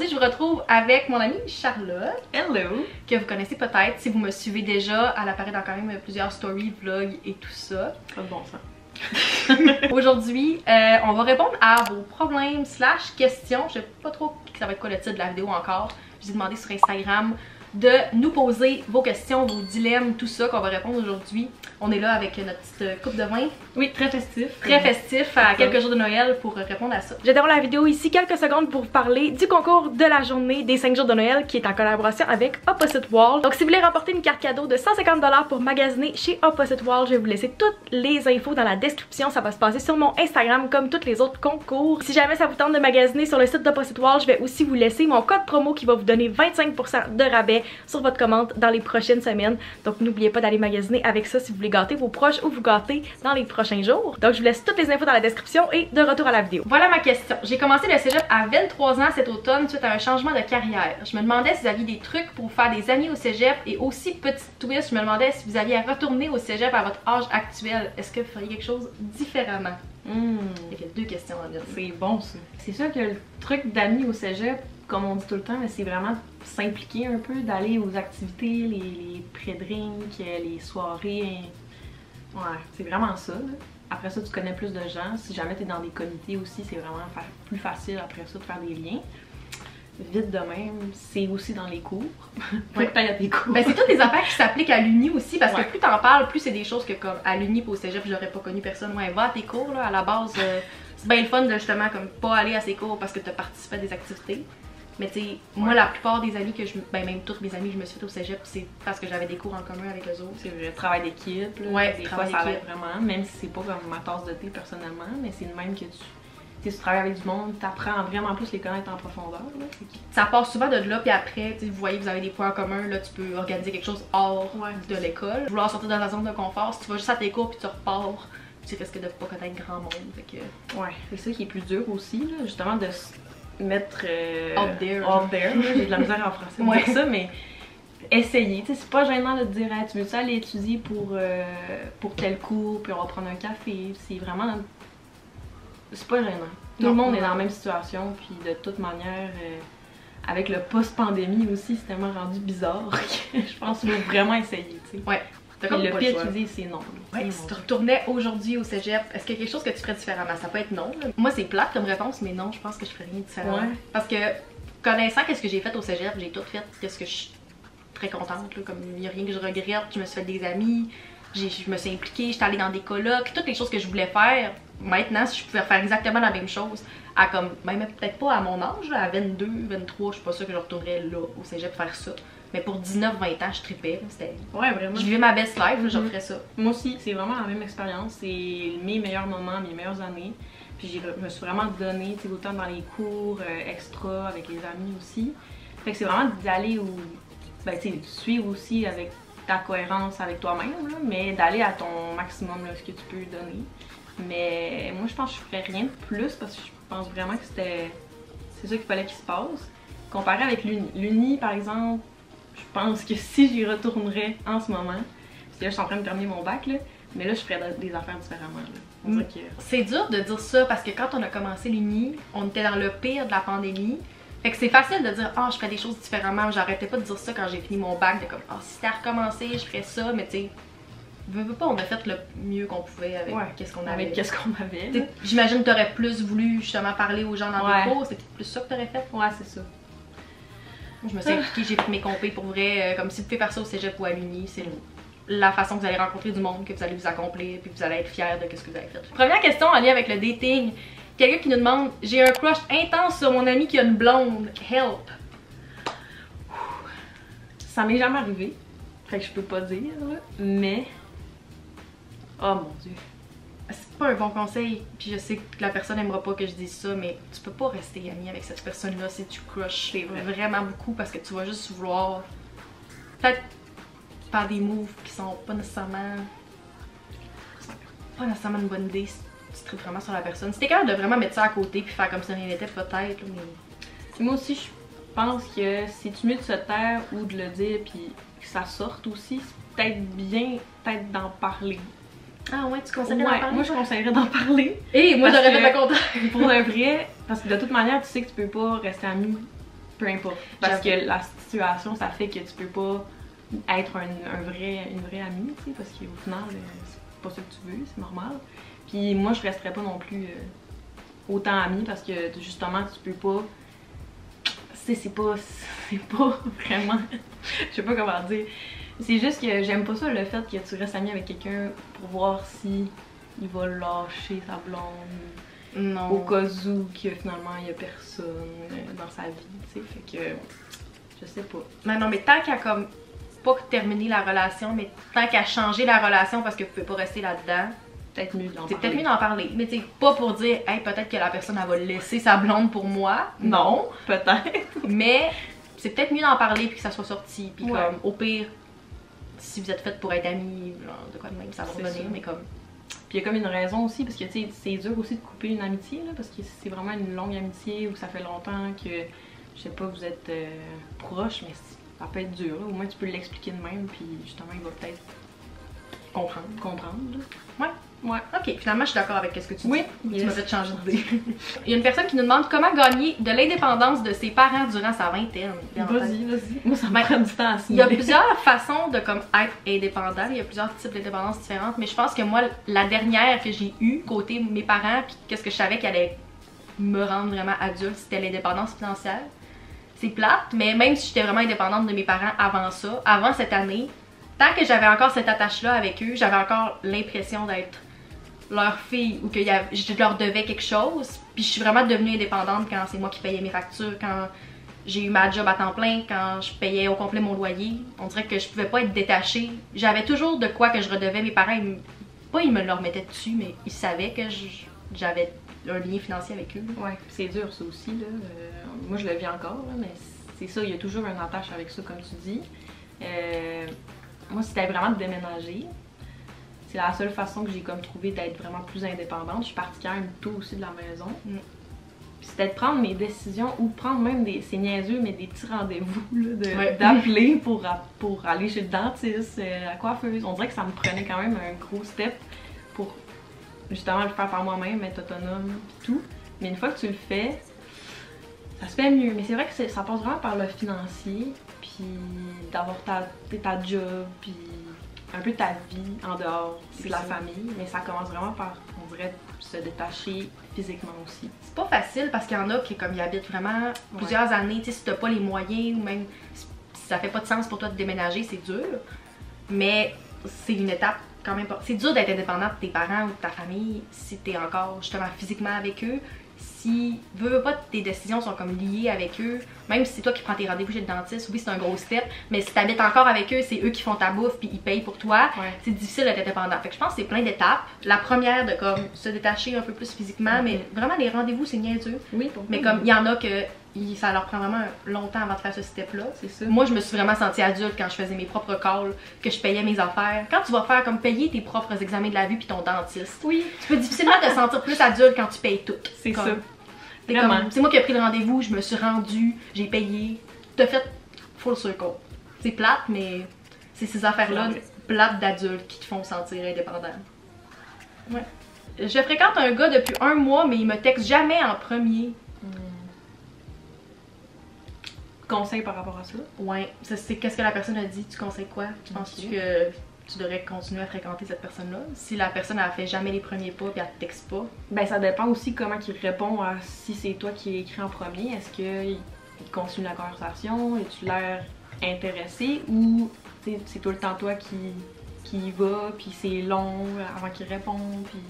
je vous retrouve avec mon amie Charlotte. Hello! Que vous connaissez peut-être si vous me suivez déjà. Elle apparaît dans quand même plusieurs stories, vlogs et tout ça. Pas de bon sens. Aujourd'hui, on va répondre à vos problèmes / questions. Je sais pas trop ça va être quoi le titre de la vidéo encore. Je vous ai demandé sur Instagram de nous poser vos questions, vos dilemmes, tout ça qu'on va répondre aujourd'hui. On est là avec notre petite coupe de vin. Oui, très festif. Très festif à quelques jours de Noël pour répondre à ça. J'interromps la vidéo ici quelques secondes pour vous parler du concours de la journée des 5 jours de Noël qui est en collaboration avec Opposite Wall. Donc si vous voulez remporter une carte cadeau de 150 $ pour magasiner chez Opposite Wall, je vais vous laisser toutes les infos dans la description. Ça va se passer sur mon Instagram comme tous les autres concours. Si jamais ça vous tente de magasiner sur le site d'Opposite Wall, je vais aussi vous laisser mon code promo qui va vous donner 25% de rabais sur votre commande dans les prochaines semaines. Donc n'oubliez pas d'aller magasiner avec ça si vous voulez gâter vos proches ou vous gâter dans les prochains jours. Donc je vous laisse toutes les infos dans la description et de retour à la vidéo. Voilà ma question. J'ai commencé le cégep à 23 ans cet automne suite à un changement de carrière. Je me demandais si vous aviez des trucs pour vous faire des amis au cégep et aussi petite twist, je me demandais si vous alliez retourner au cégep à votre âge actuel. Est-ce que vous feriez quelque chose différemment? Il y a deux questions à dire. C'est bon ça. C'est sûr que le truc d'amis au cégep, comme on dit tout le temps, c'est vraiment s'impliquer un peu, d'aller aux activités, les pré-drinks, les soirées. Ouais, c'est vraiment ça. Là. Après ça, tu connais plus de gens. Si jamais tu es dans des comités aussi, c'est vraiment plus facile après ça de faire des liens. Vite de même, c'est aussi dans les cours. Faut que t'ailles à tes cours. Ben, c'est toutes des affaires qui s'appliquent à l'uni aussi parce que plus t'en parles, plus c'est des choses que comme à l'uni et au cégep, j'aurais pas connu personne. Ouais, va à tes cours là, à la base, c'est bien le fun de justement comme pas aller à ces cours parce que t'as participé à des activités. Mais tu sais, moi la plupart des amis que même toutes mes amis que je me suis fait au cégep, c'est parce que j'avais des cours en commun avec eux autres. C'est le travail d'équipe, ouais, des fois ça l'aide vraiment, même si c'est pas comme ma tasse de thé personnellement, mais c'est le même que tu travailles avec du monde, tu apprends vraiment plus les connaître en profondeur. Là. Ça part souvent de là, puis après, vous voyez, vous avez des points en commun, là, tu peux organiser quelque chose hors de l'école. Vouloir sortir de ta zone de confort, si tu vas juste à tes cours puis tu repars, tu risques de pas connaître grand monde. Fait que... Ouais, c'est ça qui est plus dur aussi, là, justement de se mettre out there. J'ai de la misère en français de dire ça, mais essayer. C'est pas gênant de te dire hey, tu veux ça aller étudier pour tel cours, puis on va prendre un café. C'est vraiment. C'est pas gênant. Tout le monde est dans la même situation, puis de toute manière, avec le post-pandémie aussi, c'est tellement rendu bizarre que je pense qu'il faut vraiment essayer. T'sais. Ouais. Et le pire tu dis, c'est non. Ouais, si tu retournais aujourd'hui au cégep, est-ce qu'il y a quelque chose que tu ferais différemment? Ça peut être non. Là. Moi, c'est plate comme réponse, mais non, je pense que je ferais rien de différent. Ouais. Parce que, connaissant qu'est-ce que j'ai fait au cégep, j'ai tout fait, qu'est-ce que je suis très contente. Là, comme il n'y a rien que je regrette, je me suis fait des amis, je me suis impliquée, j'étais allée dans des colocs, toutes les choses que je voulais faire. Maintenant, si je pouvais faire exactement la même chose, à comme, même peut-être pas à mon âge, là, à 22, 23, je suis pas sûre que je retournerais là au cégep faire ça. Mais pour 19-20 ans, je trippais. Ouais, vraiment. Je vivais ma best life, je ferais ça. Moi aussi, c'est vraiment la même expérience. C'est mes meilleurs moments, mes meilleures années. Puis je me suis vraiment donnée, autant dans les cours extra, avec les amis aussi. Fait que c'est vraiment d'aller suivre aussi avec ta cohérence avec toi-même, mais d'aller à ton maximum, là, ce que tu peux donner. Mais moi, je pense que je ferais rien de plus parce que je pense vraiment que c'est ça qu'il fallait qu'il se passe. Comparé avec l'uni. L'uni, par exemple, je pense que si j'y retournerais en ce moment, parce que là je suis en train de terminer mon bac, là, mais là je ferais des affaires différemment. Là. C'est dur de dire ça parce que quand on a commencé l'uni, on était dans le pire de la pandémie. Fait que c'est facile de dire je ferais des choses différemment. J'arrêtais pas de dire ça quand j'ai fini mon bac, de comme si c'était à recommencer, je ferais ça, mais tu sais, veux pas, on a fait le mieux qu'on pouvait avec qu'est-ce qu'on avait. Avec qu'est-ce qu'on avait. J'imagine que t'aurais plus voulu justement parler aux gens dans le cours, c'est plus ça que t'aurais fait. Ouais, c'est ça. Je me suis impliquée, j'ai pris mes compés pour vrai, comme si vous pouvez faire ça au cégep ou à l'uni, c'est la façon que vous allez rencontrer du monde, que vous allez vous accomplir, puis que vous allez être fiers de ce que vous avez fait. Première question en lien avec le dating. Quelqu'un qui nous demande « J'ai un crush intense sur mon ami qui a une blonde. Help! » Ça m'est jamais arrivé, fait que je peux pas dire, là, mais... Oh mon dieu. C'est pas un bon conseil, puis je sais que la personne aimera pas que je dise ça, mais tu peux pas rester amie avec cette personne-là si tu crushes vraiment beaucoup parce que tu vas juste vouloir peut-être faire des moves qui sont pas nécessairement une bonne idée si tu traites vraiment sur la personne. Si t'es capable de vraiment mettre ça à côté puis faire comme si rien n'était, peut-être, mais... Moi aussi, je pense que c'est mieux de se taire ou de le dire puis que ça sorte aussi, c'est peut-être bien d'en parler. Ah ouais, tu conseillerais d'en parler? Moi je conseillerais d'en parler. Et moi j'aurais fait le contraire. Pour le vrai, parce que de toute manière tu sais que tu peux pas rester amie peu importe. Parce que la situation, ça fait que tu peux pas être une vraie amie, tu sais, parce qu'au final, c'est pas ça que tu veux, c'est normal. Puis moi, je resterais pas non plus autant amie parce que justement, tu peux pas. C'est pas vraiment. Je sais pas comment dire. C'est juste que j'aime pas ça le fait que tu restes amie avec quelqu'un pour voir si il va lâcher sa blonde. Non. Au cas où que finalement il y a personne dans sa vie, tu sais. Fait que je sais pas. Non, mais tant qu'à comme pas terminer la relation, mais tant qu'à changer la relation parce que vous pouvez pas rester là-dedans. Peut-être mieux d'en parler. C'est peut-être mieux d'en parler. Mais tu sais, pas pour dire, hey, peut-être que la personne elle va laisser sa blonde pour moi. Non, peut-être. Mais c'est peut-être mieux d'en parler puis que ça soit sorti. Puis comme, au pire, si vous êtes faites pour être amis, genre, de quoi de même, ça va revenir, mais comme. Puis il y a comme une raison aussi, parce que tu sais, c'est dur aussi de couper une amitié, là, parce que c'est vraiment une longue amitié où ça fait longtemps que, je sais pas, vous êtes proches, mais ça peut être dur. Là. Au moins tu peux l'expliquer de même, puis justement il va peut-être comprendre. Là. Ouais. Ouais. Ok, finalement je suis d'accord avec ce que tu dis. Oui, tu m'as fait changer d'idée. Il y a une personne qui nous demande comment gagner de l'indépendance de ses parents durant sa vingtaine. Vas-y. Moi ça me prend du temps à il y a plusieurs façons de comme être indépendant. Il y a plusieurs types d'indépendance différentes. Mais je pense que moi, la dernière que j'ai eue côté mes parents, puis qu'est-ce que je savais qui allait me rendre vraiment adulte, c'était l'indépendance financière. C'est plate, mais même si j'étais vraiment indépendante de mes parents avant ça, avant cette année, tant que j'avais encore cette attache-là avec eux, j'avais encore l'impression d'être leur fille ou que je leur devais quelque chose. Puis je suis vraiment devenue indépendante quand c'est moi qui payais mes factures, quand j'ai eu ma job à temps plein, quand je payais au complet mon loyer. On dirait que je pouvais pas être détachée. J'avais toujours de quoi que je redevais. Mes parents, ils me le remettaient dessus, mais ils savaient que j'avais un lien financier avec eux. Ouais, c'est dur ça aussi, là. Moi je le vis encore, là, mais c'est ça, il y a toujours une attache avec ça, comme tu dis. Moi, c'était vraiment de déménager. C'est la seule façon que j'ai comme trouvé d'être vraiment plus indépendante. Je suis partie quand même tôt aussi de la maison. Puis c'était de prendre mes décisions ou prendre même c'est niaiseux, mais des petits rendez-vous, d'appeler pour aller chez le dentiste, la coiffeuse. On dirait que ça me prenait quand même un gros step pour justement le faire par moi-même, être autonome et tout. Mais une fois que tu le fais, ça se fait mieux. Mais c'est vrai que ça passe vraiment par le financier, puis d'avoir ta job, puis un peu ta vie en dehors de la famille, mais ça commence vraiment par, on dirait, se détacher physiquement aussi. C'est pas facile parce qu'il y en a qui comme ils habitent vraiment plusieurs années, tu sais, si t'as pas les moyens ou même si ça fait pas de sens pour toi de déménager, c'est dur. Mais c'est une étape quand même pas. C'est dur d'être indépendant de tes parents ou de ta famille si t'es encore justement physiquement avec eux. Si veux pas tes décisions sont comme liées avec eux, même si c'est toi qui prends tes rendez-vous chez le dentiste, oui c'est un gros step, mais si t'habites encore avec eux, c'est eux qui font ta bouffe puis ils payent pour toi, c'est difficile d'être indépendant. Fait que je pense que c'est plein d'étapes. La première de comme se détacher un peu plus physiquement, mais vraiment les rendez-vous c'est niaiseux. Oui, mais comme il y en a que ça leur prend vraiment longtemps avant de faire ce step-là. C'est ça. Moi, je me suis vraiment sentie adulte quand je faisais mes propres calls, que je payais mes affaires. Quand tu vas faire comme payer tes propres examens de la vue puis ton dentiste, tu peux difficilement te sentir plus adulte quand tu payes tout. C'est ça. C'est moi qui ai pris le rendez-vous, je me suis rendue, j'ai payé. T'as fait full circle. C'est plate, mais c'est ces affaires-là plates d'adultes qui te font sentir indépendant. Ouais. Je fréquente un gars depuis 1 mois, mais il me texte jamais en premier. Conseil par rapport à ça? Ouais, c'est qu'est-ce que la personne a dit, tu conseilles quoi? Tu penses-tu que tu devrais continuer à fréquenter cette personne-là? Si la personne elle fait jamais les premiers pas et elle te texte pas? Ben ça dépend aussi comment il répond à si c'est toi qui l'as écrit en premier. Est-ce qu'il continue la conversation? Es-tu l'air intéressé ou c'est tout le temps toi qui y va puis c'est long avant qu'il réponde puis...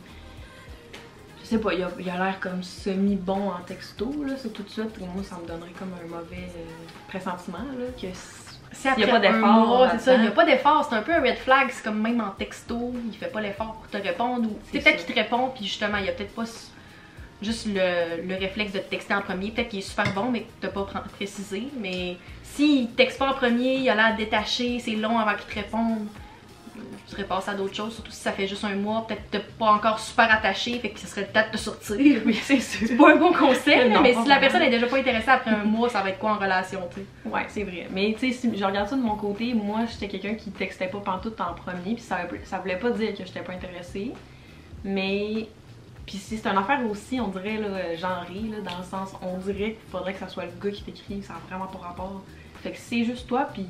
Je sais pas, il a l'air comme semi-bon en texto, là, ça tout de suite, moi ça me donnerait comme un mauvais pressentiment, là, que s'il n'y a pas d'effort, c'est ça, il n'y a pas d'effort, c'est un peu un red flag, c'est comme même en texto, il fait pas l'effort pour te répondre, ou peut-être qu'il te répond, puis justement, il y a peut-être pas juste le réflexe de te texter en premier, peut-être qu'il est super bon, mais que t'as pas précisé, mais s'il texte pas en premier, il a l'air détaché, c'est long avant qu'il te réponde, tu serais passé à d'autres choses, surtout si ça fait juste 1 mois, peut-être que t'es pas encore super attaché, fait que ce serait le temps de te sortir. Oui, c'est sûr. C'est pas un bon conseil, non, mais si la personne est déjà pas intéressée après 1 mois, ça va être quoi en relation, tu sais? Ouais, c'est vrai. Mais tu sais, si je regarde ça de mon côté, moi j'étais quelqu'un qui textait pas pantoute en premier, puis ça voulait pas dire que j'étais pas intéressée, mais Puis c'est une affaire aussi, on dirait, là, genrée, là, dans le sens, on dirait qu'il faudrait que ça soit le gars qui t'écrit, ça n'a vraiment pas rapport. Fait que c'est juste toi, puis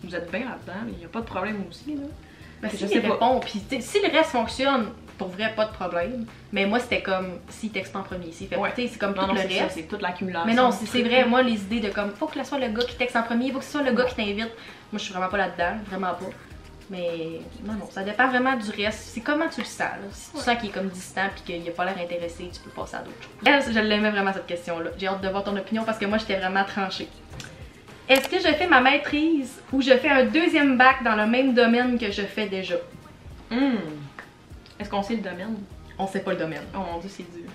vous êtes bien là-dedans, il n'y a pas de problème aussi, là. Ben, si il répond, puis si le reste fonctionne, pour vrai, pas de problème. Mais moi, c'était comme, s'il texte en premier, s'il fait, c'est comme tout le reste. C'est toute l'accumulation. Mais non, c'est vrai, moi, les idées de comme, faut que ce soit le gars qui texte en premier, faut que ce soit le gars qui t'invite. Moi, je suis vraiment pas là-dedans, vraiment pas. Mais non, ça dépend vraiment du reste. C'est comment tu le sens, là. Si tu sens qu'il est comme distant puis qu'il a pas l'air intéressé, tu peux passer à d'autres choses. Elle, je l'aimais vraiment cette question-là. J'ai hâte de voir ton opinion parce que moi, j'étais vraiment tranchée. Est-ce que je fais ma maîtrise ou je fais un deuxième bac dans le même domaine que je fais déjà? Est-ce qu'on sait le domaine? On sait pas le domaine. Oh mon dieu, c'est dur.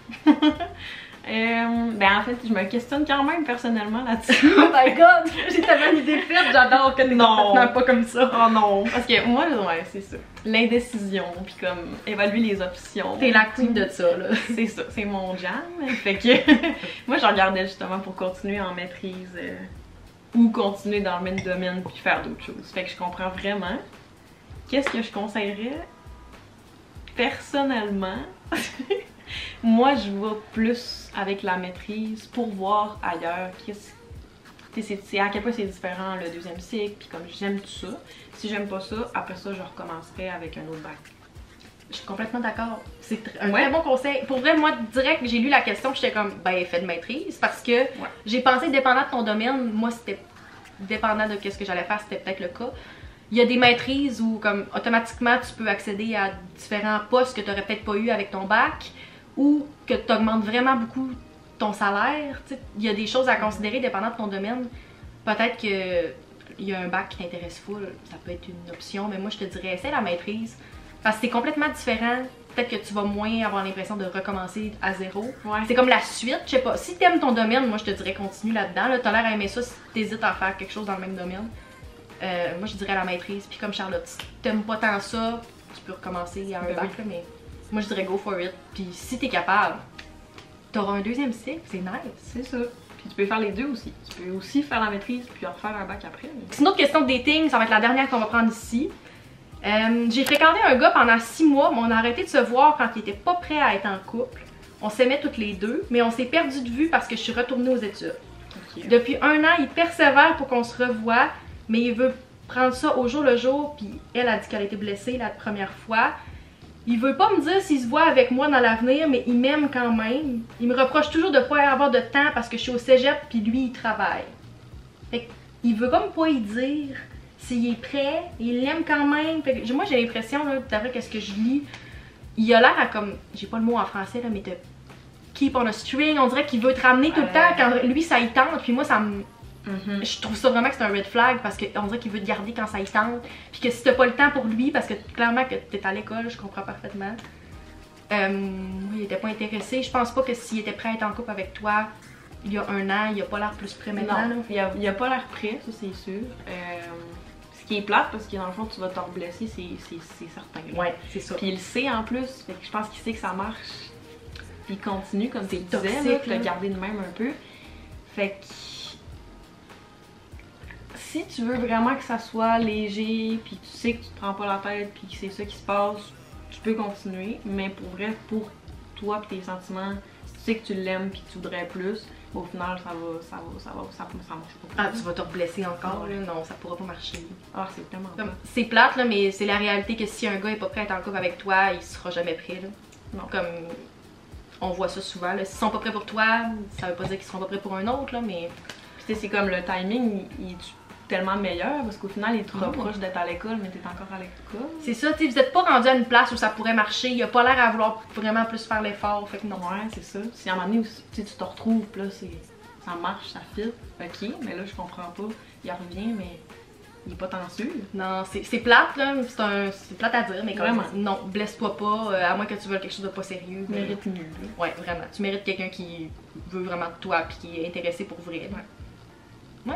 Ben en fait, je me questionne quand même personnellement là-dessus. Oh my god! J'ai tellement une idée faite, j'adore que t'es complètement pas comme ça. Oh non! Parce que moi, ouais, c'est ça. L'indécision, puis comme évaluer les options. T'es la queen de ça, là. C'est ça, c'est mon jam. Fait que moi, je regardais justement pour continuer en maîtrise ou continuer dans le même domaine puis faire d'autres choses. Fait que je comprends vraiment. Qu'est-ce que je conseillerais? Personnellement, moi je vais plus avec la maîtrise pour voir ailleurs c'est à quel point c'est différent le deuxième cycle, puis comme j'aime tout ça. Si j'aime pas ça, après ça je recommencerai avec un autre bac. Je suis complètement d'accord. C'est un très bon conseil. Pour vrai, moi, direct, j'ai lu la question, j'étais comme, ben, fais de maîtrise, parce que j'ai pensé, dépendant de ton domaine, moi, c'était dépendant de ce que j'allais faire, c'était peut-être le cas. Il y a des maîtrises où, comme, automatiquement, tu peux accéder à différents postes que tu n'aurais peut-être pas eu avec ton bac, ou que tu augmentes vraiment beaucoup ton salaire. T'sais. Il y a des choses à considérer dépendant de ton domaine. Peut-être qu'il y a un bac qui t'intéresse full, ça peut être une option, mais moi, je te dirais, essaie la maîtrise. Parce que c'est complètement différent. Peut-être que tu vas moins avoir l'impression de recommencer à zéro. C'est comme la suite, je sais pas. Si t'aimes ton domaine, moi je te dirais continue là-dedans. Là, t'as l'air à aimer ça si t'hésites à faire quelque chose dans le même domaine. Moi je dirais la maîtrise. Puis comme Charlotte, si t'aimes pas tant ça, tu peux recommencer à un bac. Là, mais moi je dirais go for it. Puis si t'es capable, t'auras un deuxième cycle, c'est nice. C'est ça. Puis tu peux faire les deux aussi. Tu peux aussi faire la maîtrise puis en refaire un bac après. Mais... C'est une autre question de dating, ça va être la dernière qu'on va prendre ici. J'ai fréquenté un gars pendant 6 mois, mais on a arrêté de se voir quand il était pas prêt à être en couple. On s'aimait toutes les deux, mais on s'est perdu de vue parce que je suis retournée aux études. Depuis 1 an, il persévère pour qu'on se revoie, mais il veut prendre ça au jour le jour, puis elle a dit qu'elle a été blessée la première fois. Il veut pas me dire s'il se voit avec moi dans l'avenir, mais il m'aime quand même. Il me reproche toujours de pas avoir de temps parce que je suis au cégep, puis lui, il travaille. Fait qu'il veut comme pas y dire... S'il est prêt, il l'aime quand même. Fait que moi j'ai l'impression, d'après ce que je lis, il a l'air à comme, j'ai pas le mot en français là, mais de keep on a string. On dirait qu'il veut te ramener tout le temps quand lui ça y tente. Puis moi ça me. Je trouve ça vraiment que c'est un red flag parce qu'on dirait qu'il veut te garder quand ça y tente. Puis que si t'as pas le temps pour lui, parce que clairement que t'es à l'école, je comprends parfaitement. Il était pas intéressé. Je pense pas que s'il était prêt à être en couple avec toi il y a 1 an, il a pas l'air plus prêt maintenant. Non, il a pas l'air prêt, ça c'est sûr. Ce qui est plate parce que dans le fond tu vas te reblesser, c'est certain. Ouais, c'est ça. Puis il le sait en plus, fait que je pense qu'il sait que ça marche. Puis il continue comme tu disais, le garder de même un peu. Fait que si tu veux vraiment que ça soit léger, puis tu sais que tu te prends pas la tête, puis que c'est ça qui se passe, tu peux continuer. Mais pour vrai, pour toi et tes sentiments, si tu sais que tu l'aimes puis que tu voudrais plus, au final ça marche pas. Ah, tu vas te blesser encore, là? Non, ça pourra pas marcher. Ah, c'est tellement plate. C'est plate, là, mais c'est la réalité que si un gars est pas prêt à être en couple avec toi, il sera jamais prêt, là. Non. Comme, on voit ça souvent, là. S'ils sont pas prêts pour toi, ça veut pas dire qu'ils seront pas prêts pour un autre, là, mais... Puis c'est comme le timing, il est tellement meilleur, parce qu'au final, il te reproche d'être à l'école, mais t'es encore à l'école. C'est ça, tu sais, vous êtes pas rendu à une place où ça pourrait marcher, il a pas l'air à vouloir vraiment plus faire l'effort, fait que non. Ouais, c'est ça. Si à un moment donné, tu te retrouves, là, ça marche, ça fit, ok, mais là, je comprends pas, il revient, mais il est pas tant sûr. Non, c'est plate, là, c'est plate à dire, mais quand même, non, blesse-toi pas, à moins que tu veuilles quelque chose de pas sérieux. Tu mérites mieux. Ouais, vraiment, tu mérites quelqu'un qui veut vraiment de toi, puis qui est intéressé pour vrai. Ouais.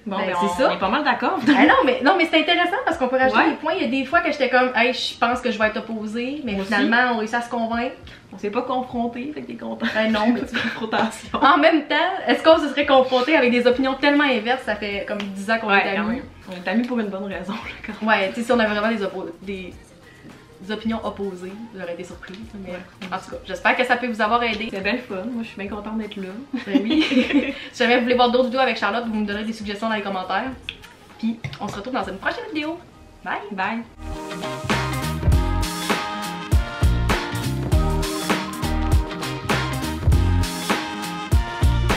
Bon, ben on est pas mal d'accord. Ah non, mais c'est intéressant parce qu'on peut rajouter des points. Il y a des fois que j'étais comme, hey, je pense que je vais être opposée, mais finalement, on réussit à se convaincre. On s'est pas confronté, fait que t'es content. Ben non, mais confrontation. En même temps, est-ce qu'on se serait confronté avec des opinions tellement inverses? Ça fait comme 10 ans qu'on est amis. On est amis pour une bonne raison, là, quand même. Ouais, tu sais, si on avait vraiment opinions opposées, j'aurais été surprise. Mais en tout cas, j'espère que ça peut vous avoir aidé. C'est belle fun, moi je suis bien contente d'être là. Ben oui. Si jamais vous voulez voir d'autres vidéos avec Charlotte, vous me donnerez des suggestions dans les commentaires. Puis on se retrouve dans une prochaine vidéo. Bye! Bye!